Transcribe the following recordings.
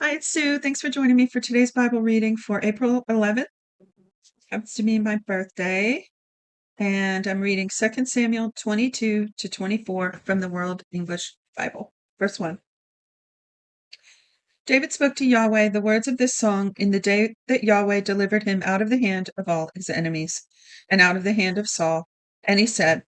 Hi, it's Sue. Thanks for joining me for today's Bible reading for April 11th. Happens to be my birthday, and I'm reading 2 Samuel 22 to 24 from the World English Bible. Verse 1. David spoke to Yahweh the words of this song in the day that Yahweh delivered him out of the hand of all his enemies and out of the hand of Saul. And he said,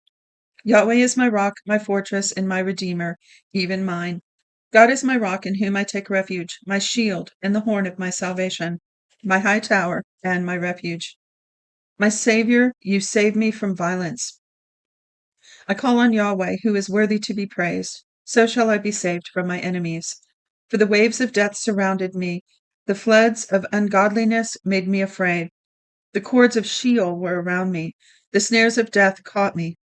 Yahweh is my rock, my fortress, and my redeemer, even mine. God is my rock in whom I take refuge, my shield and the horn of my salvation, my high tower and my refuge. My Savior, you save me from violence. I call on Yahweh, who is worthy to be praised. So shall I be saved from my enemies. For the waves of death surrounded me. The floods of ungodliness made me afraid. The cords of Sheol were around me. The snares of death caught me.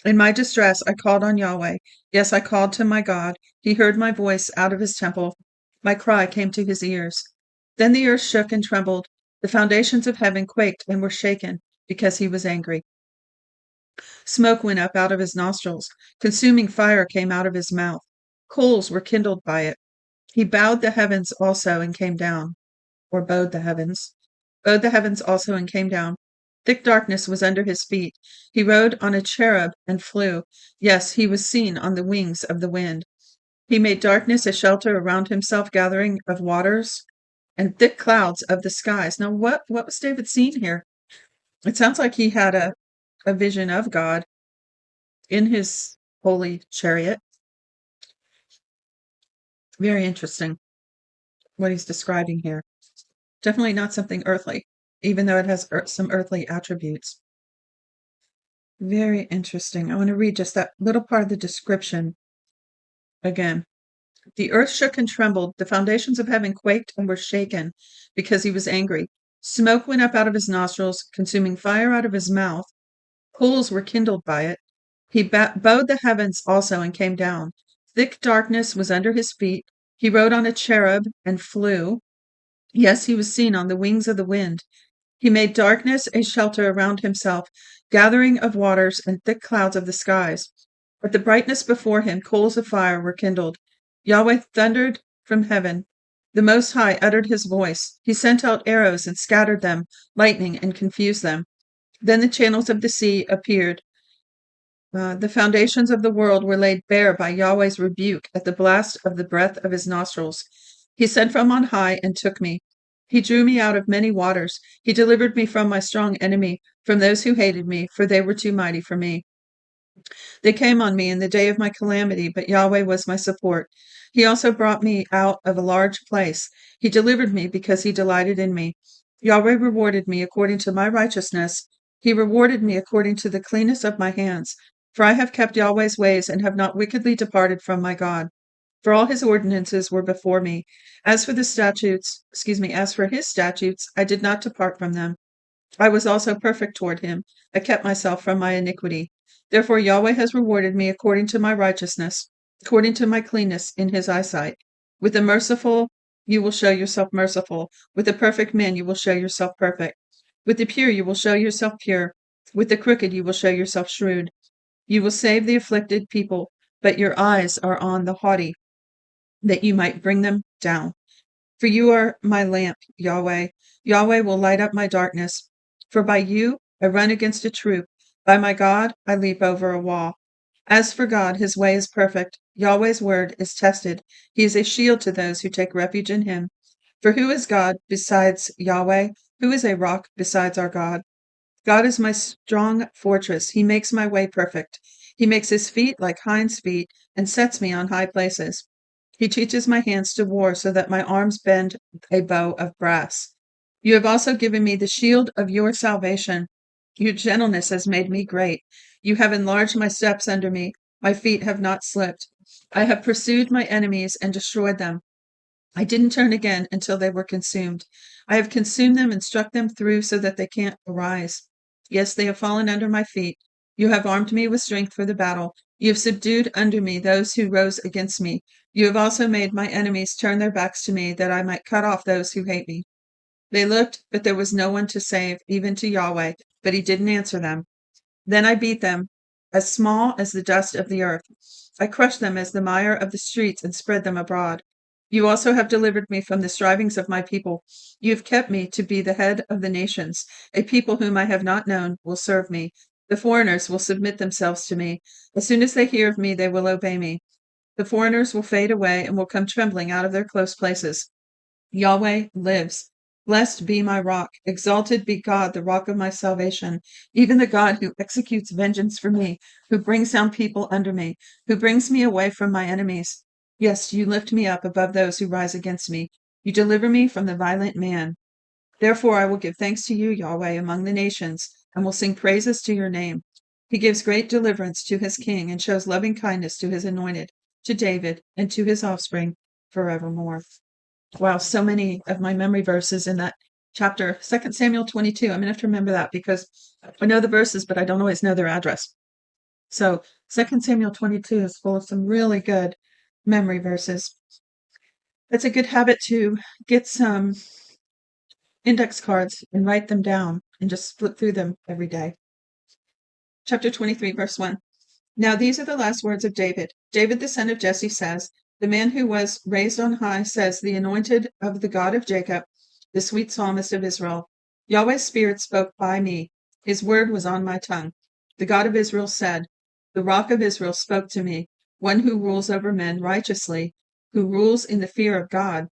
In my distress, I called on Yahweh. Yes, I called to my God. He heard my voice out of his temple. My cry came to his ears. Then the earth shook and trembled. The foundations of heaven quaked and were shaken because he was angry. Smoke went up out of his nostrils. Consuming fire came out of his mouth. Coals were kindled by it. He bowed the heavens also and came down, or bowed the heavens also and came down. Thick darkness was under his feet. He rode on a cherub and flew. Yes, he was seen on the wings of the wind. He made darkness a shelter around himself, gathering of waters and thick clouds of the skies. Now, what was David seeing here? It sounds like he had a vision of God in his holy chariot. Very interesting what he's describing here. Definitely not something earthly, even though it has some earthly attributes. Very interesting. I want to read just that little part of the description again. The earth shook and trembled. The foundations of heaven quaked and were shaken because he was angry. Smoke went up out of his nostrils, consuming fire out of his mouth. Coals were kindled by it. He bowed the heavens also and came down. Thick darkness was under his feet. He rode on a cherub and flew. Yes, he was seen on the wings of the wind. He made darkness a shelter around himself, gathering of waters and thick clouds of the skies. At the brightness before him, coals of fire were kindled. Yahweh thundered from heaven. The Most High uttered his voice. He sent out arrows and scattered them, lightning and confused them. Then the channels of the sea appeared. The foundations of the world were laid bare by Yahweh's rebuke at the blast of the breath of his nostrils. He sent from on high and took me. He drew me out of many waters. He delivered me from my strong enemy, from those who hated me, for they were too mighty for me. They came on me in the day of my calamity, but Yahweh was my support. He also brought me out of a large place. He delivered me because he delighted in me. Yahweh rewarded me according to my righteousness. He rewarded me according to the cleanness of my hands. For I have kept Yahweh's ways and have not wickedly departed from my God. For all his ordinances were before me. As for his statutes, I did not depart from them. I was also perfect toward him. I kept myself from my iniquity. Therefore Yahweh has rewarded me according to my righteousness, according to my cleanness in his eyesight. With the merciful you will show yourself merciful. With the perfect man you will show yourself perfect. With the pure you will show yourself pure. With the crooked you will show yourself shrewd. You will save the afflicted people, but your eyes are on the haughty, that you might bring them down. For you are my lamp, Yahweh. Yahweh will light up my darkness. For by you I run against a troop. By my God I leap over a wall. As for God, his way is perfect. Yahweh's word is tested. He is a shield to those who take refuge in him. For who is God besides Yahweh? Who is a rock besides our God? God is my strong fortress. He makes my way perfect. He makes his feet like hinds' feet and sets me on high places. He teaches my hands to war so that my arms bend a bow of brass. You have also given me the shield of your salvation. Your gentleness has made me great. You have enlarged my steps under me. My feet have not slipped. I have pursued my enemies and destroyed them. I didn't turn again until they were consumed. I have consumed them and struck them through so that they can't arise. Yes, they have fallen under my feet. You have armed me with strength for the battle. You have subdued under me those who rose against me. You have also made my enemies turn their backs to me, that I might cut off those who hate me. They looked, but there was no one to save, even to Yahweh, but he didn't answer them. Then I beat them, as small as the dust of the earth. I crushed them as the mire of the streets and spread them abroad. You also have delivered me from the strivings of my people. You have kept me to be the head of the nations. A people whom I have not known will serve me. The foreigners will submit themselves to me. As soon as they hear of me, they will obey me. The foreigners will fade away and will come trembling out of their close places. Yahweh lives. Blessed be my rock. Exalted be God, the rock of my salvation, even the God who executes vengeance for me, who brings down people under me, who brings me away from my enemies. Yes, you lift me up above those who rise against me. You deliver me from the violent man. Therefore, I will give thanks to you, Yahweh, among the nations, and will sing praises to your name. He gives great deliverance to his king and shows loving kindness to his anointed, to David, and to his offspring forevermore. Wow, so many of my memory verses in that chapter, 2 Samuel 22. I'm going to have to remember that because I know the verses, but I don't always know their address. So 2 Samuel 22 is full of some really good memory verses. It's a good habit to get some index cards and write them down and just flip through them every day. Chapter 23, verse 1. Now these are the last words of David. David, the son of Jesse, says, the man who was raised on high says, the anointed of the God of Jacob, the sweet psalmist of Israel. Yahweh's spirit spoke by me. His word was on my tongue. The God of Israel said, the rock of Israel spoke to me, one who rules over men righteously, who rules in the fear of God,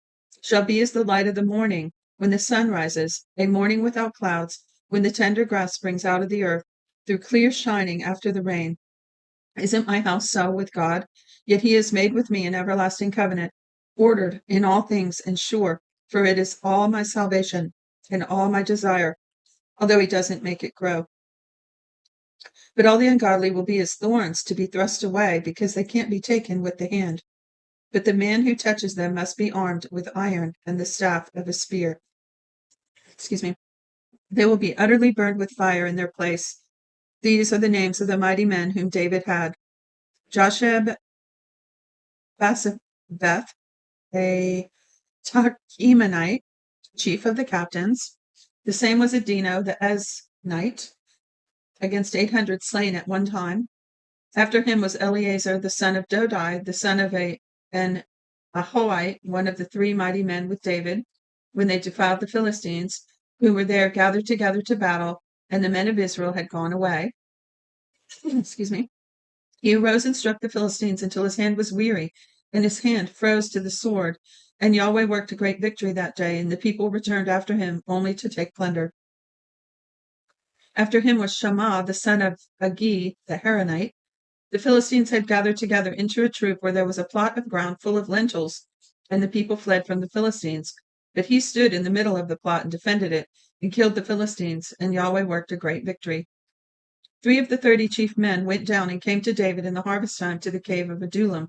shall be as the light of the morning, when the sun rises, a morning without clouds, when the tender grass springs out of the earth, through clear shining after the rain. Isn't my house so with God? Yet he has made with me an everlasting covenant, ordered in all things and sure, for it is all my salvation and all my desire, although he doesn't make it grow. But all the ungodly will be as thorns to be thrust away, because they can't be taken with the hand. But the man who touches them must be armed with iron and the staff of a spear. Excuse me. They will be utterly burned with fire in their place. These are the names of the mighty men whom David had: Josheb, Basaveth, a Tahkemonite, chief of the captains. The same was Adino the Eznite, against 800 slain at one time. After him was Eleazar the son of Dodai, the son of an Ahoite, one of the three mighty men with David, when they defiled the Philistines, who were there gathered together to battle, and the men of Israel had gone away. Excuse me. He arose and struck the Philistines until his hand was weary, and his hand froze to the sword. And Yahweh worked a great victory that day, and the people returned after him only to take plunder. After him was Shammah, the son of Agi, the Haranite. The Philistines had gathered together into a troop where there was a plot of ground full of lentils, and the people fled from the Philistines. But he stood in the middle of the plot and defended it, and killed the Philistines, and Yahweh worked a great victory. 3 of the 30 chief men went down and came to David in the harvest time to the cave of Adullam,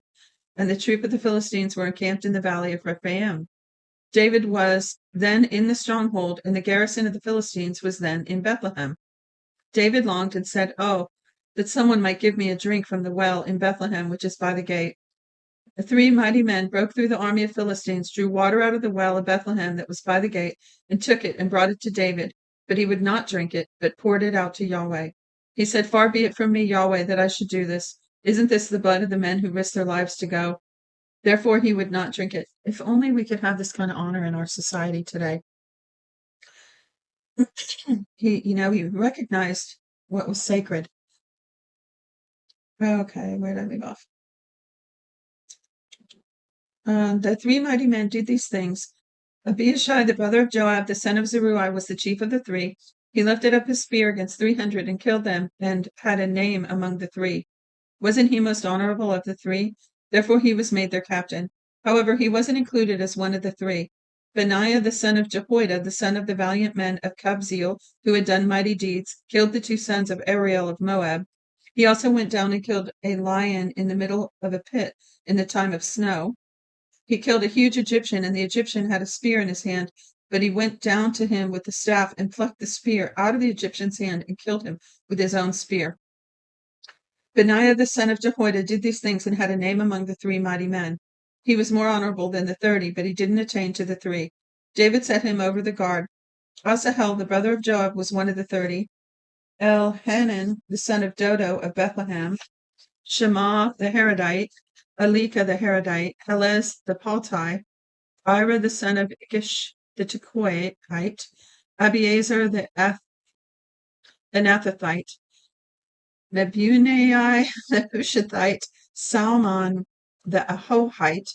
and the troop of the Philistines were encamped in the valley of Rephaim. David was then in the stronghold, and the garrison of the Philistines was then in Bethlehem. David longed and said, oh, that someone might give me a drink from the well in Bethlehem, which is by the gate. The 3 mighty men broke through the army of Philistines, drew water out of the well of Bethlehem that was by the gate, and took it and brought it to David. But he would not drink it, but poured it out to Yahweh. He said, far be it from me, Yahweh, that I should do this. Isn't this the blood of the men who risked their lives to go? Therefore he would not drink it. If only we could have this kind of honor in our society today. He recognized what was sacred. Okay, where did I leave off? The 3 mighty men did these things. Abishai, the brother of Joab, the son of Zeruiah, was the chief of the 3. He lifted up his spear against 300 and killed them, and had a name among the 3. Wasn't he most honorable of the 3? Therefore he was made their captain. However, he wasn't included as one of the 3. Benaiah, the son of Jehoiada, the son of the valiant men of Kabzeel, who had done mighty deeds, killed the 2 sons of Ariel of Moab. He also went down and killed a lion in the middle of a pit in the time of snow. He killed a huge Egyptian, and the Egyptian had a spear in his hand, but he went down to him with the staff and plucked the spear out of the Egyptian's hand and killed him with his own spear. Benaiah the son of Jehoiada did these things and had a name among the 3 mighty men. He was more honorable than the 30, but he didn't attain to the 3. David set him over the guard. Asahel, the brother of Joab, was one of the 30. Elhanan, the son of Dodo of Bethlehem. Shema the Haradite. Alika the Haradite. Helez the Paltai. Ira the son of Ikish the Tekoite, Abiezer the Anathothite, Mebunai the Hushathite, Salmon the Ahohite,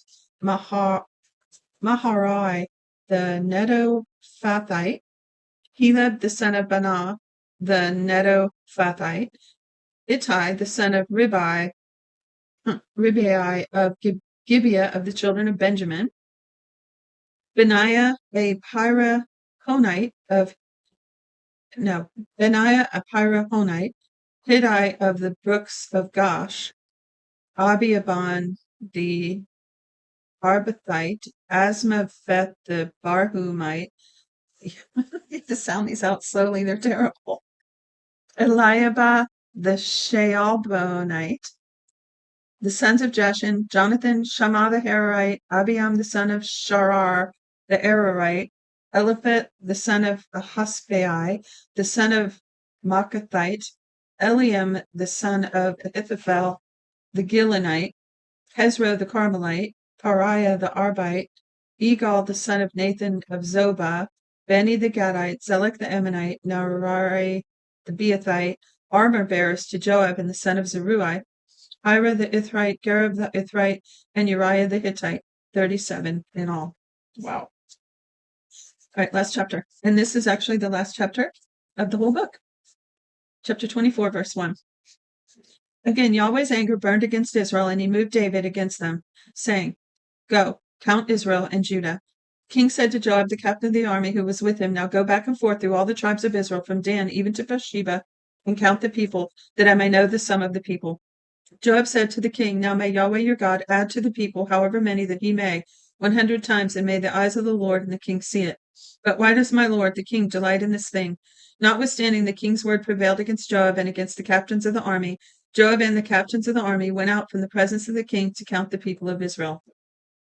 Maharai the Netophathite, Heleb the son of Banah the Netophathite, Ittai the son of Ribai of Gibeah of the children of Benjamin, Benaiah a Pyrahonite, Hiddai of the brooks of Gosh, Abiaban the Arbathite, Asmapheth the Barhumite. You have to sound these out slowly, they're terrible. Eliabah the Shaalbonite, the sons of Jeshan, Jonathan, Shammah the Hararite, Abiam the son of Sharar the Ararite, Eliphet the son of Ahasbai, the son of Maacathite, Eliam the son of Ahithophel the Gilonite, Hezro the Carmelite, Pariah the Arbite, Egal the son of Nathan of Zobah, Beni the Gadite, Zelek the Ammonite, Naarari the Beathite, armor bearers to Joab and the son of Zeruiah, Ira the Ithrite, Gareb the Ithrite, and Uriah the Hittite, 37 in all. Wow. All right, last chapter. And this is actually the last chapter of the whole book. Chapter 24, verse 1. Again, Yahweh's anger burned against Israel, and he moved David against them, saying, Go, count Israel and Judah. King said to Joab, the captain of the army who was with him, Now go back and forth through all the tribes of Israel, from Dan even to Beersheba, and count the people, that I may know the sum of the people. Joab said to the king, Now may Yahweh your God add to the people, however many that he may, 100 times, and may the eyes of the Lord and the king see it. But why does my lord, the king, delight in this thing? Notwithstanding, the king's word prevailed against Joab and against the captains of the army. Joab and the captains of the army went out from the presence of the king to count the people of Israel.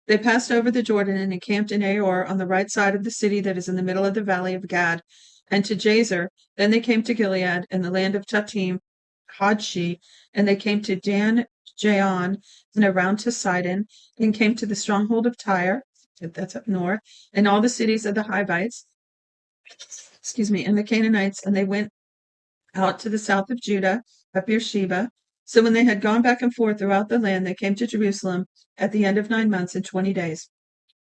They passed over the Jordan and encamped in Aor on the right side of the city that is in the middle of the valley of Gad, and to Jazer. Then they came to Gilead and the land of Tatim, Hodshi, and they came to Dan Jaon and around to Sidon, and came to the stronghold of Tyre, that's up north, and all the cities of the Hivites, and the Canaanites, and they went out to the south of Judah, at Beersheba. So when they had gone back and forth throughout the land, they came to Jerusalem at the end of 9 months and 20 days.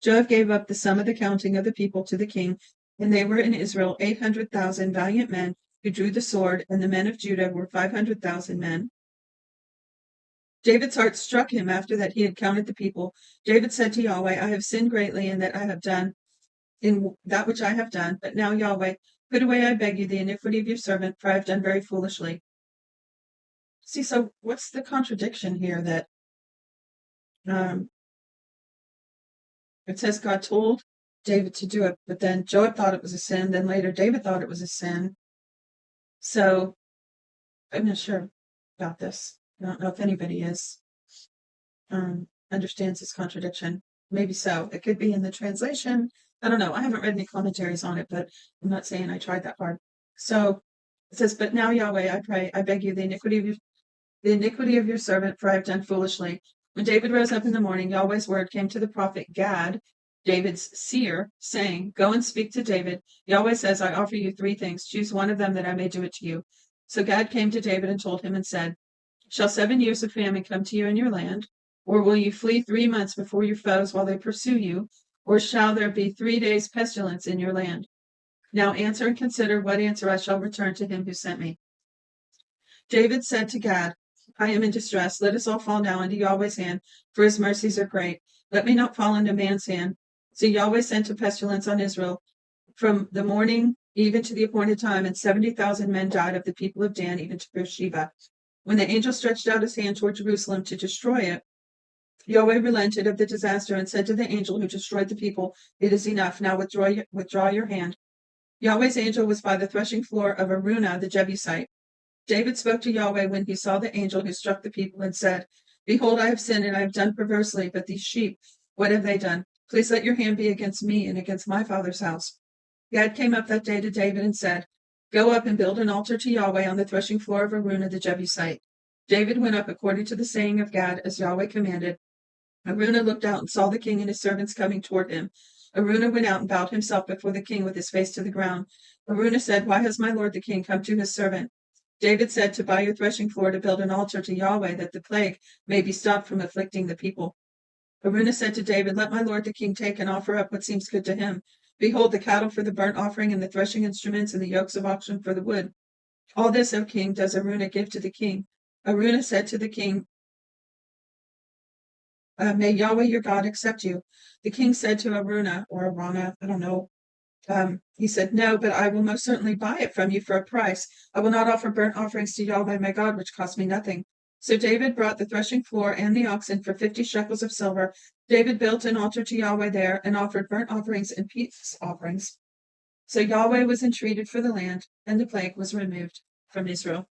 Joab gave up the sum of the counting of the people to the king, and they were in Israel 800,000 valiant men who drew the sword, and the men of Judah were 500,000 men. David's heart struck him after that he had counted the people. David said to Yahweh, I have sinned greatly in that I have done in that which I have done. But now, Yahweh, put away, I beg you, the iniquity of your servant, for I have done very foolishly. See, so what's the contradiction here that it says God told David to do it, but then Joab thought it was a sin, then later David thought it was a sin. So I'm not sure about this. I don't know if anybody understands this contradiction. Maybe so. It could be in the translation. I don't know. I haven't read any commentaries on it, but I'm not saying I tried that hard. So it says, But now, Yahweh, I pray, I beg you, the iniquity of your servant, for I have done foolishly. When David rose up in the morning, Yahweh's word came to the prophet Gad, David's seer, saying, Go and speak to David. Yahweh says, I offer you 3 things. Choose one of them that I may do it to you. So Gad came to David and told him and said, Shall 7 years of famine come to you in your land? Or will you flee 3 months before your foes while they pursue you? Or shall there be 3 days pestilence in your land? Now answer and consider what answer I shall return to him who sent me. David said to Gad, I am in distress. Let us all fall now into Yahweh's hand, for his mercies are great. Let me not fall into man's hand. So Yahweh sent a pestilence on Israel from the morning even to the appointed time, and 70,000 men died of the people of Dan, even to Beersheba. When the angel stretched out his hand toward Jerusalem to destroy it, Yahweh relented of the disaster and said to the angel who destroyed the people, It is enough. Now withdraw your hand. Yahweh's angel was by the threshing floor of Araunah the Jebusite. David spoke to Yahweh when he saw the angel who struck the people and said, Behold, I have sinned and I have done perversely, but these sheep, what have they done? Please let your hand be against me and against my father's house. Gad came up that day to David and said, Go up and build an altar to Yahweh on the threshing floor of Araunah the Jebusite. David went up according to the saying of Gad as Yahweh commanded. Araunah looked out and saw the king and his servants coming toward him. Araunah went out and bowed himself before the king with his face to the ground. Araunah said, "Why has my lord the king come to his servant?" David said, "To buy your threshing floor to build an altar to Yahweh, that the plague may be stopped from afflicting the people." Araunah said to David, "Let my lord the king take and offer up what seems good to him. Behold, the cattle for the burnt offering, and the threshing instruments, and the yokes of oxen for the wood. All this, O king, does Araunah give to the king." Araunah said to the king, "May Yahweh your God accept you." The king said to Araunah, or Arana, I don't know, he said, "No, but I will most certainly buy it from you for a price. I will not offer burnt offerings to Yahweh my God, which cost me nothing." So David brought the threshing floor and the oxen for 50 shekels of silver. David built an altar to Yahweh there and offered burnt offerings and peace offerings. So Yahweh was entreated for the land, and the plague was removed from Israel.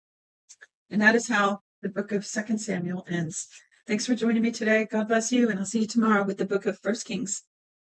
And that is how the book of 2 Samuel ends. Thanks for joining me today. God bless you, and I'll see you tomorrow with the book of 1 Kings.